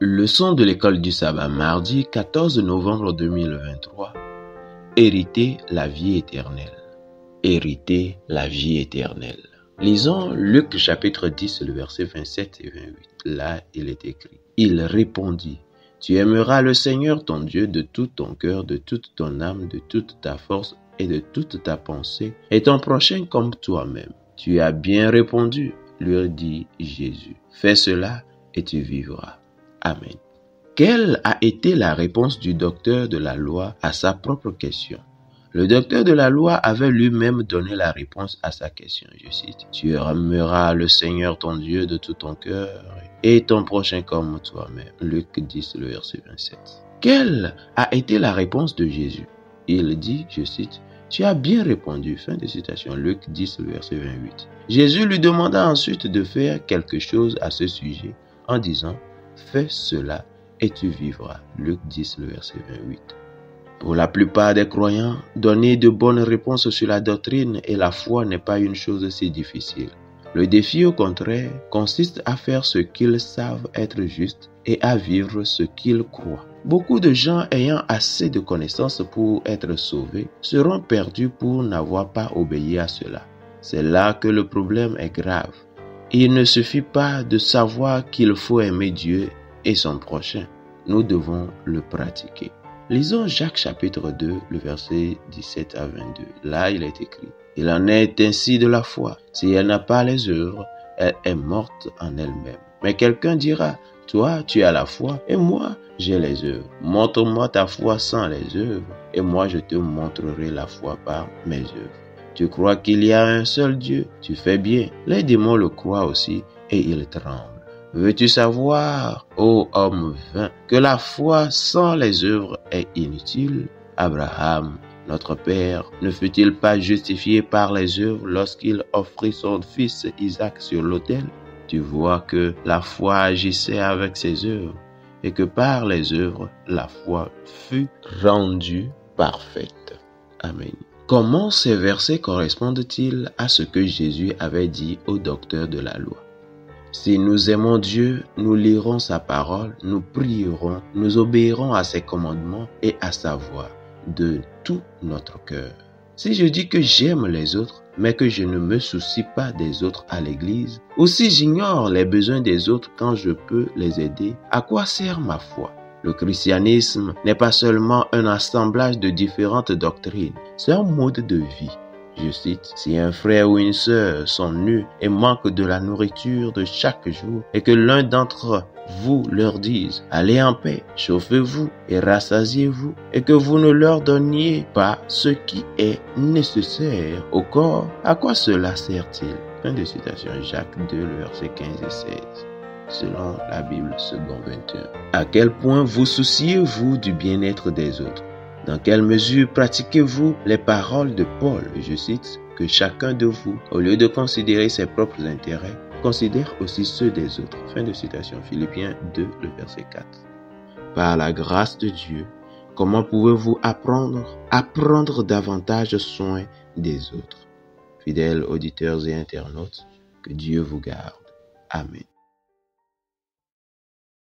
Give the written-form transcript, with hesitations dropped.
Leçon de l'école du sabbat, mardi 14 novembre 2023. Hériter la vie éternelle. Hériter la vie éternelle. Lisons Luc chapitre 10, le verset 27 et 28. Là, il est écrit. Il répondit, « Tu aimeras le Seigneur ton Dieu de tout ton cœur, de toute ton âme, de toute ta force et de toute ta pensée, et ton prochain comme toi-même. Tu as bien répondu, lui dit Jésus. Fais cela et tu vivras. » Amen. Quelle a été la réponse du docteur de la loi à sa propre question? Le docteur de la loi avait lui-même donné la réponse à sa question. Je cite, « Tu aimeras le Seigneur ton Dieu de tout ton cœur et ton prochain comme toi-même. » Luc 10, le verset 27. Quelle a été la réponse de Jésus? Il dit, je cite, « Tu as bien répondu. » Fin de citation. Luc 10, le verset 28. Jésus lui demanda ensuite de faire quelque chose à ce sujet en disant, « Fais cela et tu vivras. » Luc 10, le verset 28. Pour la plupart des croyants, donner de bonnes réponses sur la doctrine et la foi n'est pas une chose si difficile. Le défi, au contraire, consiste à faire ce qu'ils savent être juste et à vivre ce qu'ils croient. Beaucoup de gens ayant assez de connaissances pour être sauvés seront perdus pour n'avoir pas obéi à cela. C'est là que le problème est grave. Il ne suffit pas de savoir qu'il faut aimer Dieu et son prochain. Nous devons le pratiquer. Lisons Jacques chapitre 2, le verset 17 à 22. Là, il est écrit, « Il en est ainsi de la foi. Si elle n'a pas les œuvres, elle est morte en elle-même. Mais quelqu'un dira, « Toi, tu as la foi, et moi, j'ai les œuvres. Montre-moi ta foi sans les œuvres, et moi, je te montrerai la foi par mes œuvres. Tu crois qu'il y a un seul Dieu, tu fais bien. Les démons le croient aussi, et ils tremblent. Veux-tu savoir, ô homme vain, que la foi sans les œuvres est inutile? Abraham, notre père, ne fut-il pas justifié par les œuvres lorsqu'il offrit son fils Isaac sur l'autel? Tu vois que la foi agissait avec ses œuvres et que par les œuvres, la foi fut rendue parfaite. Amen. Comment ces versets correspondent-ils à ce que Jésus avait dit au docteur de la loi? Si nous aimons Dieu, nous lirons sa parole, nous prierons, nous obéirons à ses commandements et à sa voix de tout notre cœur. Si je dis que j'aime les autres, mais que je ne me soucie pas des autres à l'église, ou si j'ignore les besoins des autres quand je peux les aider, à quoi sert ma foi? Le christianisme n'est pas seulement un assemblage de différentes doctrines, c'est un mode de vie. Je cite, « Si un frère ou une sœur sont nus et manquent de la nourriture de chaque jour, et que l'un d'entre vous leur dise, allez en paix, chauffez-vous et rassasiez-vous, et que vous ne leur donniez pas ce qui est nécessaire au corps, à quoi cela sert-il » Fin de citation, Jacques 2, le verset 15 et 16. Selon la Bible, second 21. À quel point vous souciez-vous du bien-être des autres? Dans quelle mesure pratiquez-vous les paroles de Paul, je cite, que chacun de vous, au lieu de considérer ses propres intérêts, considère aussi ceux des autres. Fin de citation, Philippiens 2, le verset 4. Par la grâce de Dieu, comment pouvez-vous apprendre davantage soin des autres? Fidèles auditeurs et internautes, que Dieu vous garde. Amen.